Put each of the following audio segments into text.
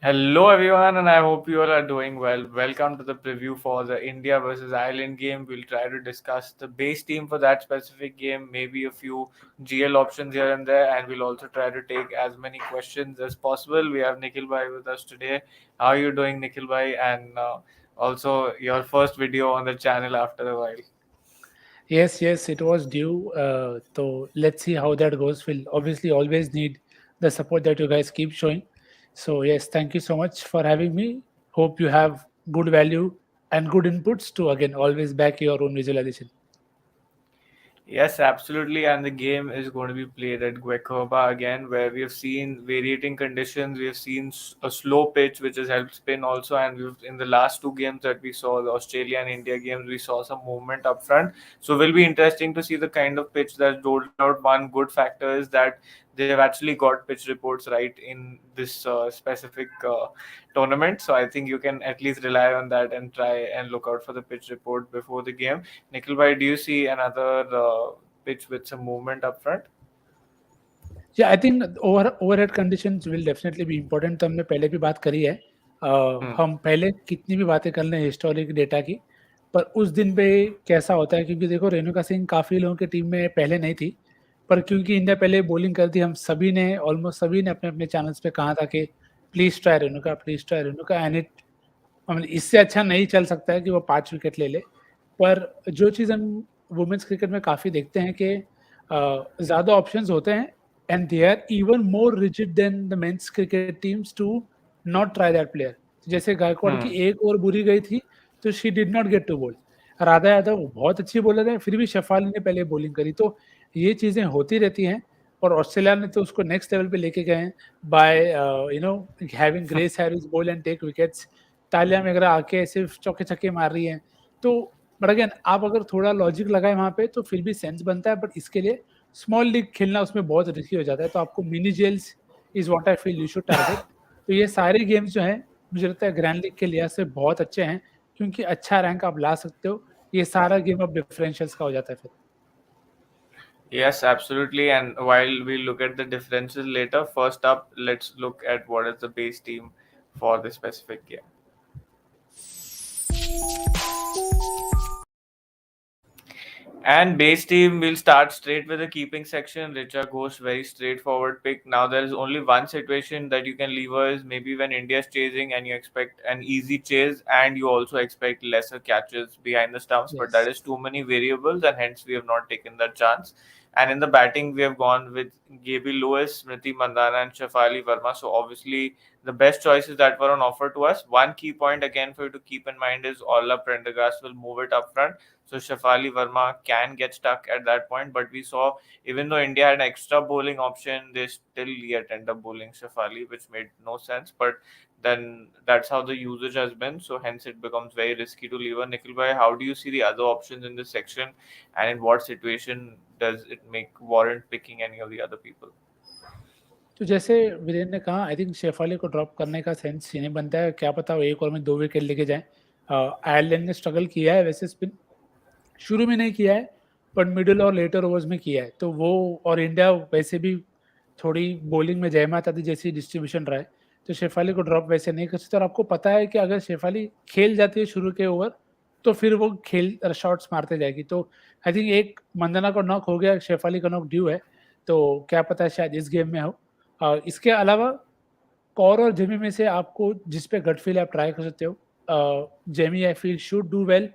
Hello everyone, and I hope you all are doing well. Welcome to the preview for the India versus Ireland game. We'll try to discuss the base team for that specific game, maybe a few GL options here and there, and we'll also try to take as many questions as possible. We have Nikhil Bhai with us today. How are you doing, Nikhil Bhai? And also your first video on the channel after a while. Yes, it was due. So let's see how that goes. We'll obviously always need the support that you guys keep showing. So yes, thank you so much for having me. Hope you have good value and good inputs to again always back your own visualization. Yes, absolutely. And the game is going to be played at Guecoba again, where we have seen variating conditions. We have seen a slow pitch, which has helped spin also. And we've in the last two games that we saw, the Australia and India games, we saw some movement up front. So it will be interesting to see the kind of pitch that's rolled out. One good factor is that they've actually got pitch reports right in this specific tournament. So I think you can at least rely on that and try and look out for the pitch report before the game. Nikhil bhai, do you see another pitch with some movement up front? Yeah, I think overhead conditions will definitely be important. तो हमने पहले भी बात करी है. Hmm. हम पहले कितनी भी बातें कर लें हिस्टोरिक डेटा की, पर उस दिन पे कैसा होता है, क्योंकि देखो रेणुका सिंह काफ़ी लोगों की टीम में पहले नहीं थी, पर क्योंकि इंडिया पहले बॉलिंग कर दी, हम सभी ने ऑलमोस्ट सभी ने अपने अपने चैनल्स पे कहा था कि please try Renuka and it इससे अच्छा नहीं चल सकता है कि वो 5 विकेट ले ले। पर जो चीज़ हम वुमेन्स क्रिकेट में काफ़ी देखते हैं कि ज़्यादा ऑप्शंस होते हैं and they are even more rigid than the men's cricket teams to not try that player. जैसे गायकवाड़ की Hmm. एक ओवर बुरी गई थी, तो she did not get to bowl. Radha Yadav बहुत अच्छी बॉलर है, फिर भी शेफाली ने पहले बॉलिंग करी। तो ये चीज़ें होती रहती हैं, और ऑस्ट्रेलिया ने तो उसको नेक्स्ट लेवल पे लेके गए हैं by having Grace Harris ball and take wickets. Tahlia McGrath आके सिर्फ चौके छक्के मार रही हैं। तो बट अगेन आप अगर थोड़ा लॉजिक लगाए वहाँ पे तो फिर भी सेंस बनता है, बट इसके लिए स्मॉल लीग खेलना उसमें बहुत रिस्की हो जाता है। तो आपको मिनी जेल्स is what I feel you should target. तो ये सारे गेम्स जो हैं, मुझे लगता है ग्रैंड लीग के लिहाज से बहुत अच्छे हैं, क्योंकि अच्छा रैंक आप ला सकते हो। ये सारा गेम अब डिफरेंशियल्स का हो जाता है फिर। Yes, absolutely. And while we look at the differences later, first up, let's look at what is the base team for the specific game. And base team will start straight with the keeping section. Richa goes very straightforward pick. Now there is only one situation that you can lever is maybe when India is chasing and you expect an easy chase and you also expect lesser catches behind the stumps, but that Yes. is too many variables and hence we have not taken that chance. And in the batting, we have gone with Gaby Lewis, Smriti Mandana, and Shafali Verma. So obviously, the best choices that were on offer to us. One key point again for you to keep in mind is Orla Prendergast will move it up front. So Shafali Verma can get stuck at that point. But we saw even though India had an extra bowling option, they still yet end up bowling Shafali, which made no sense. But then that's how the usage has been. So hence it becomes very risky to leave a Nikhil Bhai. How do you see the other options in this section, and in what situation does it make warrant picking any of the other people? तो जैसे वीरेंद्र ने कहा, I think Shefali को drop करने का sense ये नहीं बनता है। क्या पता वो एक ओवर में 2 विकेट लेके जाएँ। आयरलैंड ने स्ट्रगल किया है वैसे स्पिन, शुरू में नहीं किया है, बट मिडल और लेटर ओवर्स में किया है। तो वो और इंडिया वैसे भी थोड़ी बॉलिंग में जय माता दी जैसी डिस्ट्रीब्यूशन रहा है, तो शेफाली को ड्रॉप वैसे नहीं कर सकते। और आपको पता है कि अगर शेफाली खेल जाती है शुरू के ओवर, तो फिर वो शॉट्स मारते जाएगी। तो आई थिंक एक मंदना का नॉक हो गया, शेफाली का नॉक ड्यू है, तो क्या पता है शायद इस गेम में हो। इसके अलावा कौर और जेमी में से आपको जिस पे गट फील है आप ट्राई कर सकते हो। Jamie I feel should do well,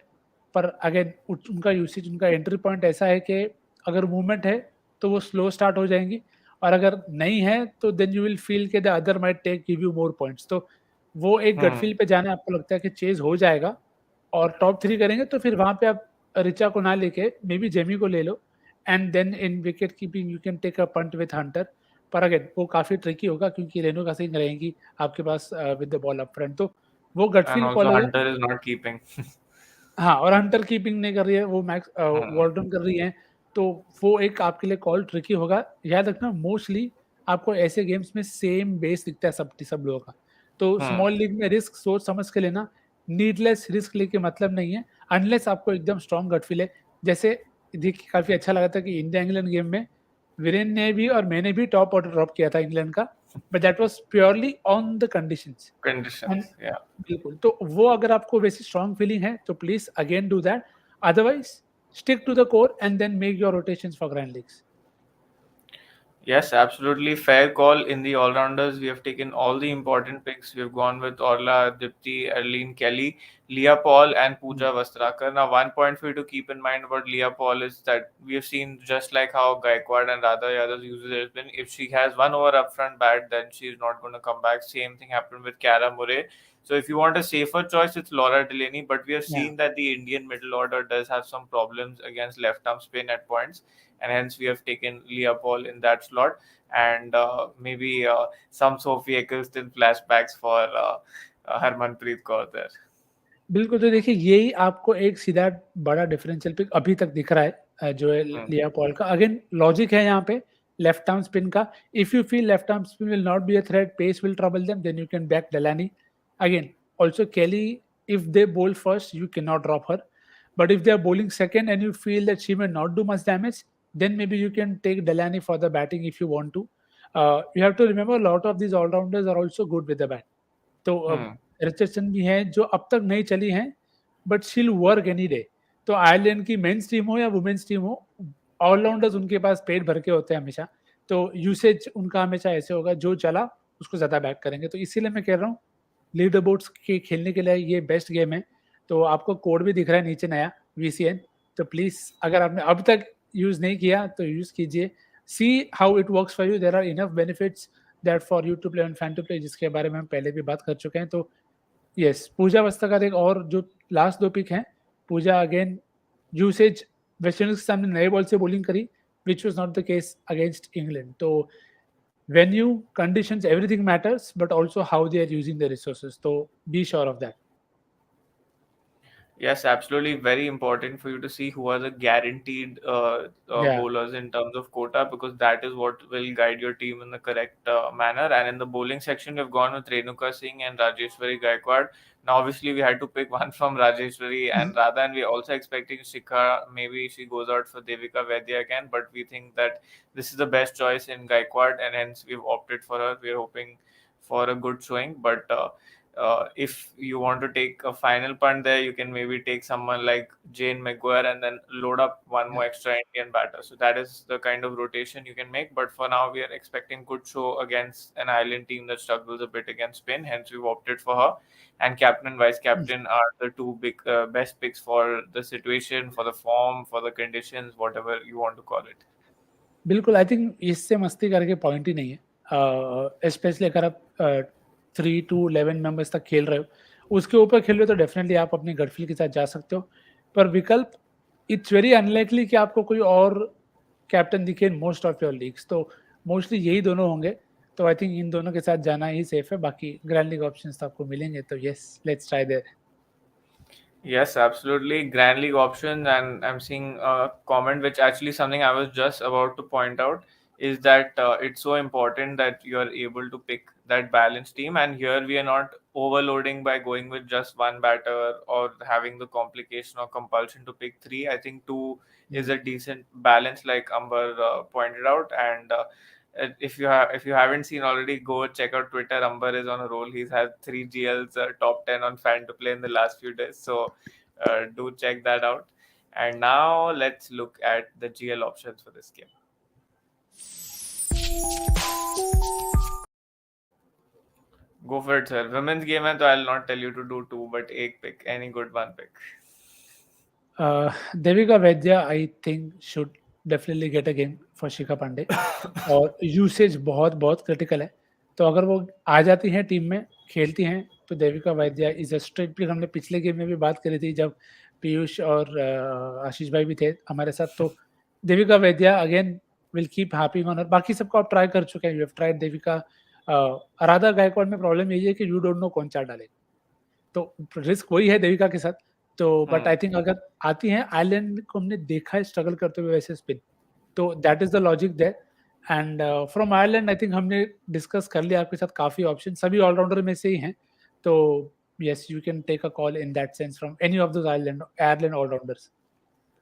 पर अगेन उनका यूसेज, उनका एंट्री पॉइंट ऐसा है कि अगर मूवमेंट है तो वो स्लो स्टार्ट हो जाएंगी, और अगर नहीं है तो देन यू विल फील के the other might take give you more points. तो वो एक गट Hmm. फील पे जाना आपको लगता है कि चेज हो जाएगा और टॉप 3 करेंगे, तो फिर वहाँ पे आप रिचा को ना लेके मे बी जेमी को ले लो, and then in wicket keeping you can take a punt with Hunter. पर अगेन वो काफ़ी ट्रिकी होगा, क्योंकि रेणुका सिंह रहेंगी आपके पास with the ball up front. तो वो gut And feel also call होगा। Hunter is not keeping. हाँ, और हंटर कीपिंग नहीं कर रही है, वो मैक्स Hmm. वॉल्टन कर रही हैं, तो वो एक आपके लिए कॉल ट्रिकी होगा। याद रखना मोस्टली आपको ऐसे गेम्स में सेम बेस दिखता है सब लोगों का। तो Hmm. स्मॉल लीग में रिस्क सोच समझ के लेना, नीडलेस रिस्क लेके मतलब नहीं है, अनलेस आपको एकदम स्ट्रॉन्ग गट फील है। जैसे देखिए काफ़ी अच्छा लगा था कि इंडिया इंग्लैंड गेम में वीरेन ने भी और मैंने भी टॉप ऑर्डर ड्रॉप किया था इंग्लैंड का, but that was purely on the conditions. And conditions. Yeah. बिल्कुल, तो वो अगर आपको वैसी स्ट्रांग फीलिंग है तो please again do that, otherwise stick to the core and then make your rotations for grand leagues. Yes, absolutely fair call in the all-rounders. We have taken all the important picks. We've gone with Orla, Dipti, Arlene Kelly, Leah Paul, and Pooja Vastrakar. Now, one point for you to keep in mind about Leah Paul is that we have seen just like how Gaikwad and Radha Yadav uses it, been if she has one over upfront bat, then she's not going to come back. Same thing happened with Cara Murray. So, if you want a safer choice, it's Laura Delaney. But we have Yeah. seen that the Indian middle order does have some problems against left arm spin at points, and hence we have taken Leah Paul in that slot, and maybe some Sophie Eccleston flashbacks for Harmanpreet Kaur there. बिल्कुल, तो देखिए यही आपको एक सीधा बड़ा differential pick अभी तक दिख रहा है, जो है Hmm. लिया पॉल का। अगेन लॉजिक है यहाँ पे लेफ्ट आर्म स्पिन का। If you feel left arm spin will not be a threat, pace will trouble them, then you can back Delany. Again also Kelly, if they bowl first you can not drop her, but if they are bowling second and you feel that she may not do much damage, then maybe you can take Delaney for the batting if you want to. You have to remember a lot of these all-rounders are also good with the bat. तो Hmm. Richardson भी हैं जो अब तक नहीं चली हैं, but शील वर्क एनी डे। तो आयरलैंड की मेंस टीम हो या वुमेन्स टीम हो, ऑलराउंडर्स उनके पास पेट भर के होते हैं हमेशा। तो यूसेज उनका हमेशा ऐसे होगा, जो चला उसको ज़्यादा बैक करेंगे। तो इसीलिए मैं कह रहा हूँ लीडर बोर्ड्स के खेलने के लिए ये बेस्ट गेम है। तो आपको कोड भी दिख रहा है नीचे नया VCN, तो प्लीज़ अगर आपने अब तक यूज़ नहीं किया तो यूज़ कीजिए। See how it works for you, there are enough benefits that for you to play and fan to play, जिसके बारे में हम पहले भी बात कर चुके हैं। तो यस, पूजा वस्त्रकर एक और जो लास्ट 2 पिक हैं, Pooja again uses West Indies के सामने नए बॉल से बॉलिंग करी, which was not the case against England. तो venue, conditions, everything matters, but also how they are using the resources, तो be sure of that. Yes, absolutely. Very important for you to see who are the guaranteed या bowlers in terms of quota, because that is what will guide your team in the correct manner. And in the bowling section, we've gone with Renuka Singh and Rajeshwari Gaikwad. Now, obviously, we had to pick one from Rajeshwari and Radha, and we're also expecting Shikha. Maybe she goes out for Devika Vaidya again, but we think that this is the best choice in Gaikwad, and hence we've opted for her. We're hoping for a good showing, but if you want to take a final punt there, you can maybe take someone like Jane Maguire and then load up one more extra Indian batter. So that is the kind of rotation you can make. But for now, we are expecting good show against an Ireland team that struggles a bit against Spain. Hence, we've opted for her. And captain and vice captain are the two big best picks for the situation, for the form, for the conditions, whatever you want to call it. बिल्कुल, I think इससे मस्ती करके point ही नहीं है। Specially अगर आप 3 to 11 members तक खेल रहे हो, उसके ऊपर खेल रहे हो, तो डेफिनेटली आप अपनी गट फील के साथ जा सकते हो। पर विकल्प, इट्स वेरी अनलाइकली कि आपको कोई और कैप्टन दिखे in most of your leagues, तो मोस्टली यही दोनों होंगे। तो आई थिंक इन दोनों के साथ जाना ही सेफ है। बाकी ग्रैंड लीग ऑप्शंस तो आपको मिलेंगे, तो yes, let's try there. Yes, absolutely. Grand League options, and I'm seeing a comment which actually something I was just about to point out is that it's so important that you are able to pick that balanced team. And here we are not overloading by going with just one batter or having the complication or compulsion to pick three. I think two is a decent balance, like Amber pointed out. And if you haven't seen already, go check out Twitter. Amber is on a roll. He's had three GLs top 10 on fan to play in the last few days. So do check that out. And now let's look at the GL options for this game. Go for it, sir. Women's game है तो I'll not tell you to do two, but एक pick, any good one pick. Devika Vaidya I think should definitely get a game for Shikha Pandey, और uses बहुत बहुत critical है। तो अगर वो आ जाती हैं टीम में, खेलती हैं, तो देविका वैद्या इज अ स्ट्रेट पिक। हमने पिछले गेम में भी बात करी थी जब पीयूष और आशीष भाई भी थे हमारे साथ। तो Devika Vaidya again will keep harping on her. बाकी सबको आप ट्राई कर चुके हैं, you have tried Devika. Radha Gaikwad में प्रॉब्लम यही है कि यू डोंट नो कौन चार डालेगा, तो रिस्क वही है देविका के साथ। तो बट आई थिंक अगर आती हैं, आयरलैंड को हमने देखा है स्ट्रगल करते हुए वैसे स्पिन, तो that is the logic there. And from Ireland I think हमने डिस्कस कर लिया आपके साथ काफी ऑप्शन, सभी ऑलराउंडर में से ही हैं। तो yes, you can take a call in that sense from any of those Ireland allrounders.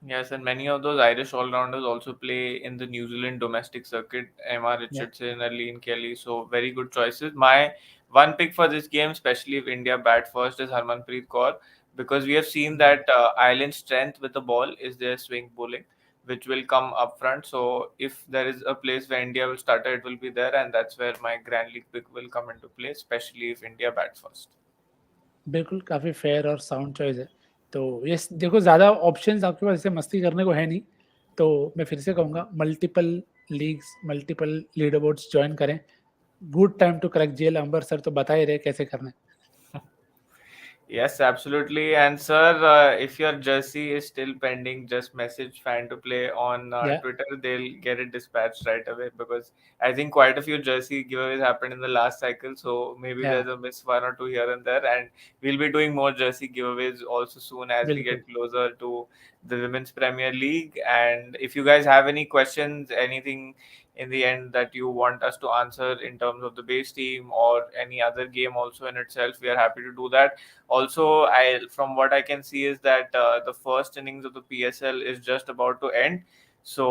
Yes, and many of those Irish all-rounders also play in the New Zealand domestic circuit. Emma Yeah. Richardson, Arlene Kelly, so very good choices. My one pick for this game, especially if India bat first, is Harmanpreet Kaur, because we have seen Mm. that Ireland's strength with the ball is their swing bowling, which will come up front. So if there is a place where India will start, it will be there, and that's where my Grand League pick will come into play, especially if India bats first. बिल्कुल, काफ़ी fair और sound choice है। तो yes, देखो ज़्यादा options आपके पास ऐसे मस्ती करने को है नहीं, तो मैं फिर से कहूँगा multiple leagues, multiple leaderboards join करें। Good time to crack jail, Ambar sir तो बता ही रहे कैसे करना है। Yes, absolutely. And sir, if your jersey is still pending, just message Fan to Play on या Twitter. They'll get it dispatched right away because I think quite a few jersey giveaways happened in the last cycle. So maybe या there's a miss one or two here and there. And we'll be doing more jersey giveaways also soon as we बिल्कुल। get closer to the Women's Premier League. And if you guys have any questions, anything in the end that you want us to answer in terms of the base team or any other game also in itself, we are happy to do that. Also, I from what I can see is that the first innings of the PSL is just about to end. So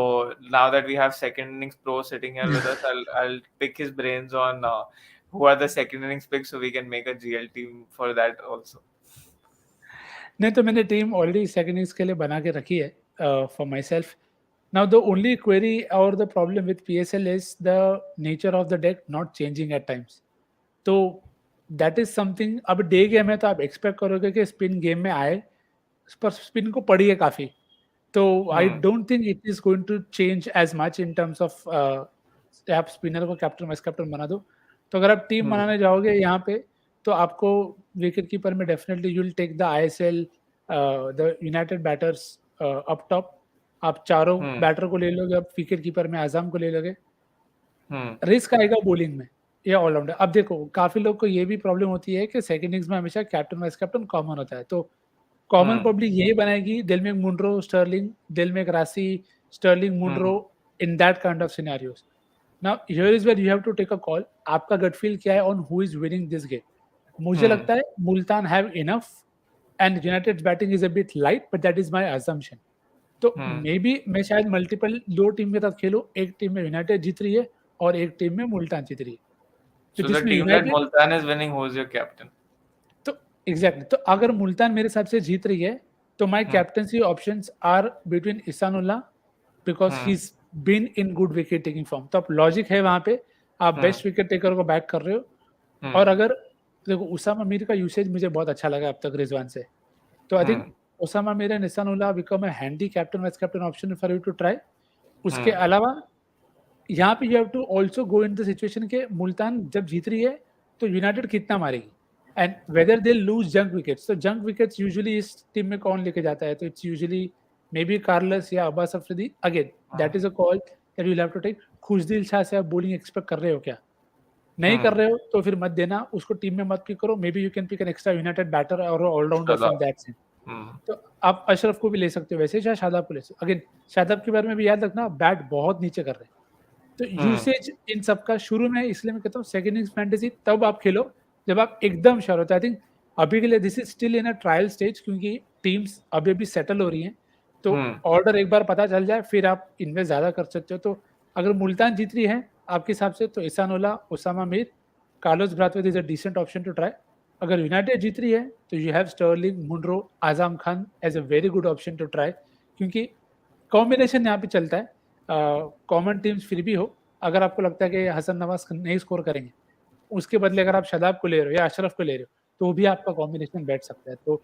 now that we have second innings pro sitting here with us, I'll pick his brains on who are the second innings picks, so we can make a GL team for that also. नहीं, तो मैंने team already second innings के लिए बना के रखी है for myself. Now the only query और the problem with PSL is the nature of the deck not changing at times. तो दैट इज समथिंग, अब डे गेम है तो आप एक्सपेक्ट करोगे कि स्पिन गेम में आए, पर स्पिन को पड़ी है काफ़ी। तो I Hmm. Don't think it is going to change as much in terms of आप स्पिनर को कैप्टन, वाइस कैप्टन बना दो। तो अगर आप टीम Hmm. बनाने जाओगे यहाँ पे, तो आपको विकेट कीपर में definitely you will take the ISL, the United batters up top. आप चारों Hmm. बैटर को ले लोगे, आप विकेट कीपर में आज़म को ले लोगे। Hmm. रिस्क आएगा बॉलिंग में या ऑलराउंडर। अब देखो काफ़ी लोग को ये भी प्रॉब्लम होती है कि सेकंड इनिंग्स में हमेशा कैप्टन, वाइस कैप्टन कॉमन होता है। तो कॉमन Hmm. पब्लिक यही बनाएगी, दिल में मुंड्रो, स्टर्लिंग, दिल में राशि, Stirling, Hmm. Munro in that kind of scenarios. Now here is where you have to take a call. आपका गट फील क्या है on who is winning this game? मुझे Hmm. लगता है Multan have enough and United's batting is a bit light, but that is my assumption. तो Hmm. Maybe मैं शायद multiple 2 team के साथ खेलूँ, एक टीम में यूनाइटेड जीत रही है और एक टीम में मुल्तान जीत रही है। तो So the जिसमें team that United, Multan is winning, who is your captain? तो एग्ज़ैक्टली, तो अगर मुल्तान मेरे हिसाब से जीत रही है, तो my Hmm. Captaincy options are between Ihsanullah, because he Hmm. Is been in good wicket taking form. तो अब लॉजिक है वहाँ पे, आप Hmm. बेस्ट विकेट टेकर को बैक कर रहे हो। Hmm. और अगर देखो उसामा मीर का यूसेज मुझे बहुत अच्छा लगा अब तक रिजवान से। तो I think Hmm. Usama Mir and Ihsanullah become a handy captain, vice captain option for you to try. उसके Hmm. अलावा यहाँ पे you have to also go in the situation के मुल्तान जब जीत रही है, तो यूनाइटेड कितना मारेगी and whether they lose junk wickets. तो जंक विकेट्स यूजुअली इस टीम में कौन लेके जाता है? तो it's usually maybe Carlos या Abbas Afridi. Again that is a call that you will have to take. Khushdil Shah से आप बॉलिंग एक्सपेक्ट कर रहे हो क्या? नहीं कर Hmm. रहे हो तो फिर मत देना, उसको टीम में मत पिक करो। Maybe you can pick an extra United batter और allrounder Shut from up. That scene. Hmm. तो आप अशरफ को भी ले सकते हो वैसे, या शादाब को ले सकते हो। अगेन शादाब के बारे में भी याद रखना, बैट बहुत नीचे कर रहे हैं। तो Hmm. यूसेज इन सब का शुरू में, इसलिए मैं कहता हूँ सेकंड इनिंग्स फैंटेसी तब आप खेलो जब आप एकदम श्योर होते हैं। आई थिंक अभी के लिए this is still in a trial stage, क्योंकि टीम्स अभी अभी सेटल हो रही हैं। तो Hmm. ऑर्डर एक बार पता चल जाए फिर आप इन्वेस्ट ज़्यादा कर सकते हो। तो अगर मुल्तान जीत रही है आपके हिसाब से, तो Ihsanullah, Usama Mir, Carlos Brathwaite is a decent option to try. अगर यूनाइटेड जीत रही है तो you have Stirling, Munro, Azam Khan as a very good option to try, क्योंकि कॉम्बिनेशन यहाँ पे चलता है। कॉमन टीम्स फिर भी हो, अगर आपको लगता है कि हसन नवाज नहीं स्कोर करेंगे, उसके बदले अगर आप शादाब को ले रहे हो या अशरफ को ले रहे हो, तो भी आपका कॉम्बिनेशन बैठ सकता है। तो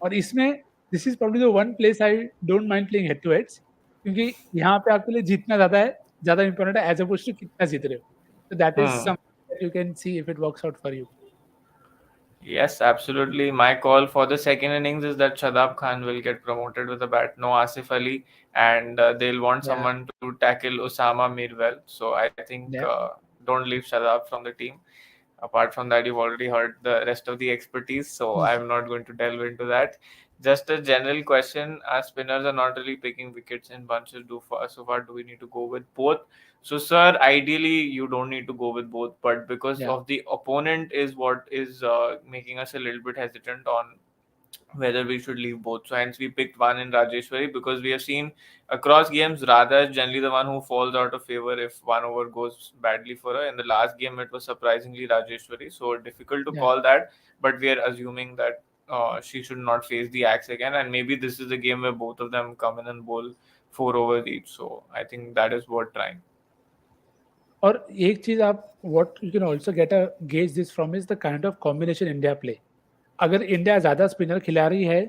और इसमें this is probably the one place I don't mind playing head two heads, क्योंकि यहाँ पे आपके लिए जीतना ज़्यादा इंपॉर्टेंट है एज अपोज टू कितना जीत रहे हो। तो that is Hmm. Some that you can see if it works out for you. Yes, absolutely. My call for the second innings is that Shadab Khan will get promoted with a bat, no Asif Ali, and they'll want या someone to tackle Osama Mir well. So I think या don't leave Shadab from the team. Apart from that, you've already heard the rest of the expertise, so I'm not going to delve into that. Just a general question: as spinners are not really picking wickets in bunches, so far do we need to go with both? So, sir, ideally you don't need to go with both, but because या of the opponent is what is making us a little bit hesitant on whether we should leave both. So hence we picked one in Rajeshwari, because we have seen across games Radha is generally the one who falls out of favor if one over goes badly for her. In the last game it was surprisingly Rajeshwari, so difficult to Yeah. call that, but we are assuming that she should not face the axe again, and maybe this is a game where both of them come in and bowl 4 overs each. So I think that is worth trying. और एक चीज आप what you can also get a gauge this from is the kind of combination India play. अगर India ज़्यादा spinner खिला रही है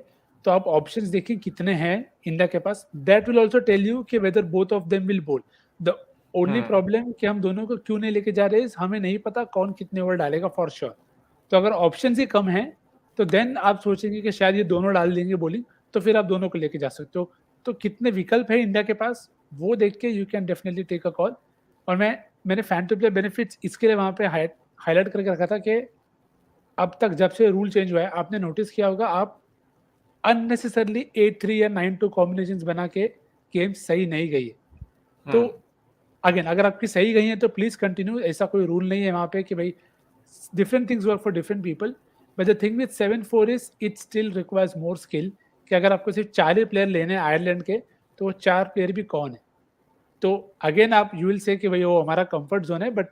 तो आप ऑप्शंस देखिए कितने हैं इंडिया के पास. That will also tell you कि whether both of them will bowl. The only Hmm. Problem कि हम दोनों को क्यों नहीं लेके जा रहे हैं, हमें नहीं पता कौन कितने ओवर डालेगा फॉर श्योर. तो अगर ऑप्शंस ही कम हैं तो देन आप सोचेंगे कि शायद ये दोनों डाल देंगे बॉलिंग, तो फिर आप दोनों को लेके जा सकते हो. तो कितने विकल्प है इंडिया के पास वो देख के you can definitely take a call. और मैंने फैन टू प्ले बेनिफिट्स इसके लिए वहाँ पे हाईलाइट करके रखा था कि अब तक जब से रूल चेंज हुआ है आपने नोटिस किया होगा, आप अननेसेसरली 8-3 या 9-2 कॉम्बिनेशंस बना के गेम सही नहीं गई है. तो Hmm. अगेन अगर आपकी सही गई है तो प्लीज कंटिन्यू. ऐसा कोई रूल नहीं है वहाँ पे कि भाई different things work for different people. But the thing with 7-4 is it still requires more skill. कि अगर आपको सिर्फ 4 ही प्लेयर लेने हैं आयरलैंड के, तो वो 4 प्लेयर भी कौन है. तो अगेन आप यू विल से कि भाई वो हमारा कंफर्ट जोन है, बट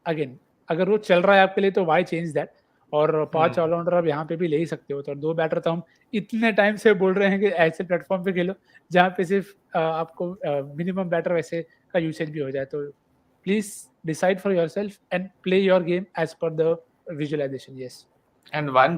अगेन अगर वो चल रहा है आपके लिए तो वाई चेंज दैट. और 5 Hmm. ऑलराउंडर आप यहाँ पे भी ले ही सकते हो. तो 2 बैटर तो हम इतने टाइम से बोल रहे हैं कि ऐसे प्लेटफॉर्म पे खेलो जहाँ पे सिर्फ आपको मिनिमम बैटर वैसे का यूसेज भी हो जाए. तो please decide for yourself and play your game as per the visualisation. Yes. And one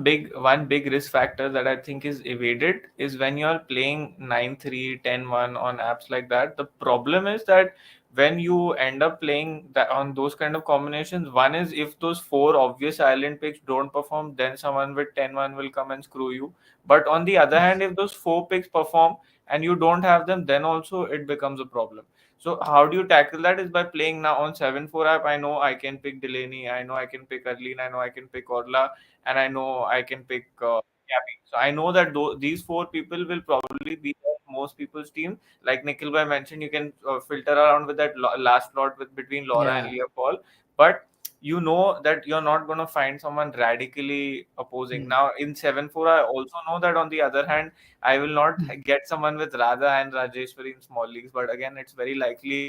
big risk factor that I think is evaded is when you're playing 9-3, 10-1 on apps like that. The problem is that when you end up playing that on those kind of combinations, one is if those four obvious island picks don't perform, then someone with 10-1 will come and screw you. But on the other hand, if those four picks perform and you don't have them, then also it becomes a problem. So how do you tackle that? Is by playing now on 7-4 app. I know I can pick Delaney, I know I can pick Arlene, I know I can pick Orla, and I know I can pick Gabby. So I know that these four people will probably be on most people's team. Like Nikhil Bhai mentioned, you can filter around with that last slot with between Laura and Yeah. Leah Paul, but you know that you're not going to find someone radically opposing. Hmm. Now in 7-4, I also know that on the other hand, I will not get someone with Radha and Rajeshwari in small leagues. But again, it's very likely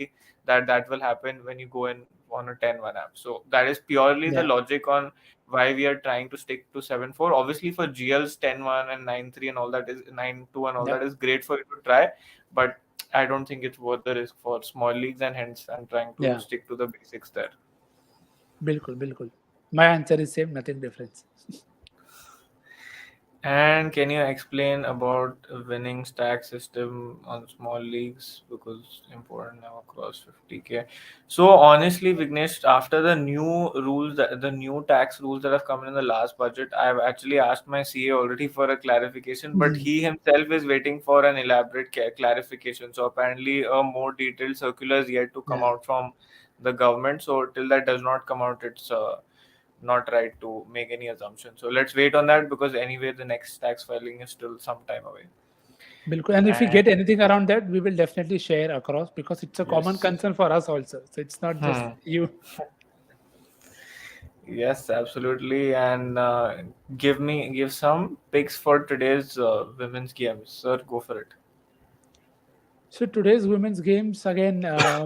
that that will happen when you go in on a 10-1 app. So that is purely the Yeah. logic on why we are trying to stick to 7-4. Obviously, for GLs 10-1 and 9-3 and all that is 9-2 and all that Yeah. is great for you to try, but I don't think it's worth the risk for small leagues, and hence I'm trying to Yeah. stick to the basics there. बिल्कुल बिल्कुल. My answer is same, nothing difference. And can you explain about winning stack system on small leagues, because it's important now across 50k? So honestly, Vignesh, after the new rules, the new tax rules that have come in the last budget, I've actually asked my CA already for a clarification, but Hmm. he himself is waiting for an elaborate clarification. So apparently, a more detailed circular is yet to come Yeah. out from the government. So till that does not come out, it's not right to make any assumption. So let's wait on that, because anyway, the next tax filing is still some time away. Bilkul. And if we And get anything around that, we will definitely share across because it's a common yes, concern for us also. So it's not just hmm. you. Yes, absolutely. And give some picks for today's women's games, sir. Go for it. So today's women's games again,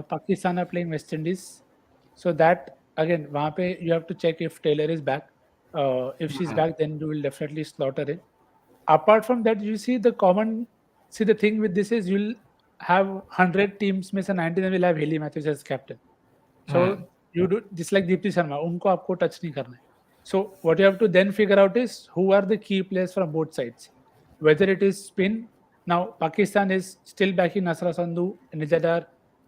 Pakistan are playing West Indies. So that again, वहाँ पे you have to check if Taylor is back. If she's Hmm. back, then you will definitely slot her in. Apart from that, you see the common. See the thing with this is you'll have 100 teams में से 99 will have Haley Matthews as captain. So Hmm. you do just like Deepti Sharma, उनको आपको touch नहीं करना है. So what you have to then figure out is who are the key players from both sides. Whether it is spin. Now Pakistan is still backing Nasra Sandhu, Nijadar,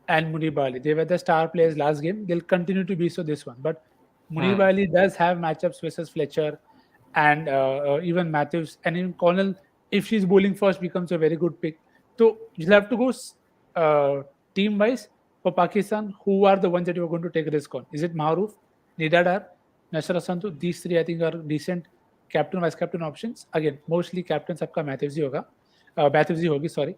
and Munib Ali. They were the star players last game. They'll continue to be so this one. But Munib Hmm. Ali does have matchups versus Fletcher and even Matthews and even Connell. If she's bowling first, becomes a very good pick. So you'll have to go team wise for Pakistan. Who are the ones that you're going to take risk on? Is it Maruf, Nidadar, Nasra Santu? These three I think are decent captain vice captain options. Again, mostly captain सबका Matthews ही होगा, Matthews ही होगी, sorry.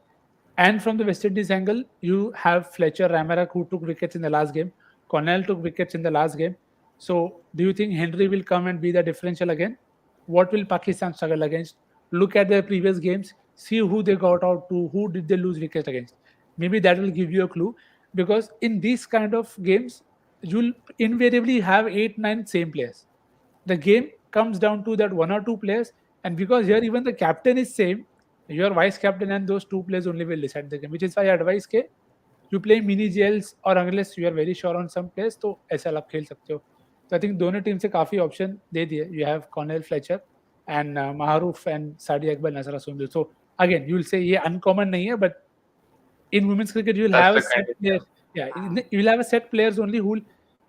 And from the West Indies angle, you have Fletcher, Ramarak who took wickets in the last game. Connell took wickets in the last game. So do you think Henry will come and be the differential again? What will Pakistan struggle against? look at their previous games, see who they got out to, who did they lose wickets against. Maybe that will give you a clue, because in these kind of games, you'll invariably have 8, 9 same players. The game comes down to that 1 or 2 players, and because here even the captain is same, your vice captain and those 2 players only will decide the game. Which is why I advise के you play mini gels, और unless you are very sure on some players तो ऐसा आप खेल सकते हो. तो I think दोनों टीम से काफी ऑप्शन दे दिए. You have Cornell Fletcher and Maharoof and Sadi Akbar, Nasra Sundar. So again you will say ये uncommon नहीं है, but in women's cricket you'll That's have a the set kind of, player. Yeah, you'll have a set players only who will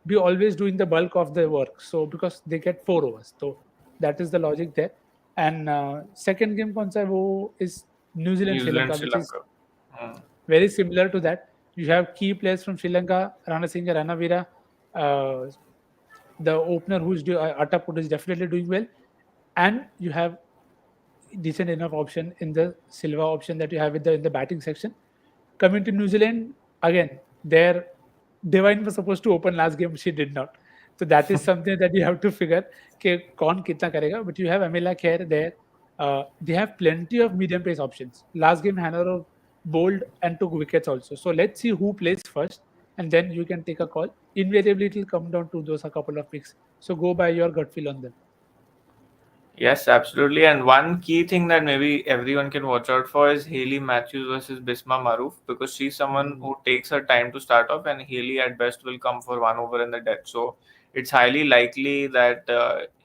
be always doing the bulk of the work, so because they get 4 overs, so that is the logic there. And second game kaun sa hai, wo is New Zealand New Sri Zealand, Lanka, Sri which is Lanka. Hmm. very similar to that. You have key players from Sri Lanka, Rana Singh, Ranavira, uh, the opener who's Ataput is definitely doing well, and you have decent enough option in the Silva option that you have in the batting section. Coming to New Zealand, again, their Devine was supposed to open last game, she did not. So that is something that you have to figure कि कौन कितना करेगा. But you have Amela Kher there. They have plenty of medium pace options. Last game, Hannah bowled and took wickets also. So let's see who plays first, and then you can take a call. Invariably, it will come down to those a couple of picks. So go by your gut feel on them. Yes, absolutely. And one key thing that maybe everyone can watch out for is Haley Matthews versus Bisma Maroof, because she's someone Mm, who takes her time to start off, and Haley at best will come for 1 over in the death. So it's highly likely that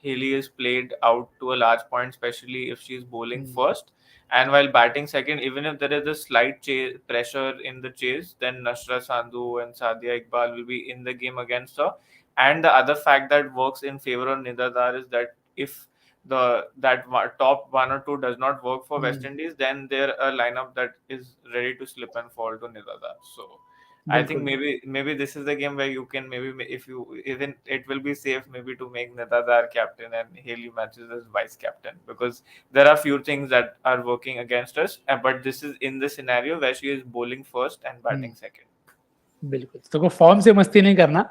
Haley is played out to a large point, especially if she's bowling mm, first. And while batting second, even if there is a slight pressure in the chase, then Nashra Sandhu and Sadia Iqbal will be in the game against her. And the other fact that works in favor of Nidadar is that if top 1 or 2 does not work for West mm. Indies, then they're a lineup that is ready to slip and fall to Nirada. So I think बिल्कुल. maybe this is the game where you can maybe if you even it will be safe maybe to make Nidada captain and Haley Matthews as vice captain, because there are few things that are working against us, but this is in the scenario where she is bowling first and hmm, batting second. बिल्कुल. तो को form से मस्ती नहीं करना,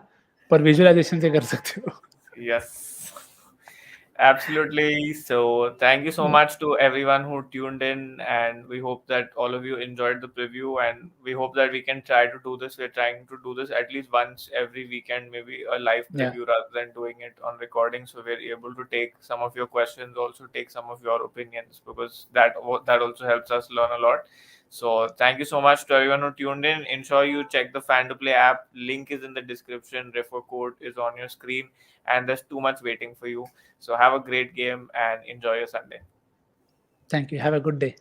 पर visualisation से कर सकते हो. Yes. Absolutely. So, thank you so much to everyone who tuned in, and we hope that all of you enjoyed the preview. And we hope that we can try to do this. We're trying to do this at least once every weekend, maybe a live Yeah. preview rather than doing it on recording. So, we're able to take some of your questions, also take some of your opinions, because that also helps us learn a lot. So, thank you so much to everyone who tuned in. Ensure you check the Fan to Play app. Link is in the description. Refer code is on your screen, and there's too much waiting for you. So have a great game and enjoy your Sunday. Thank you. Have a good day.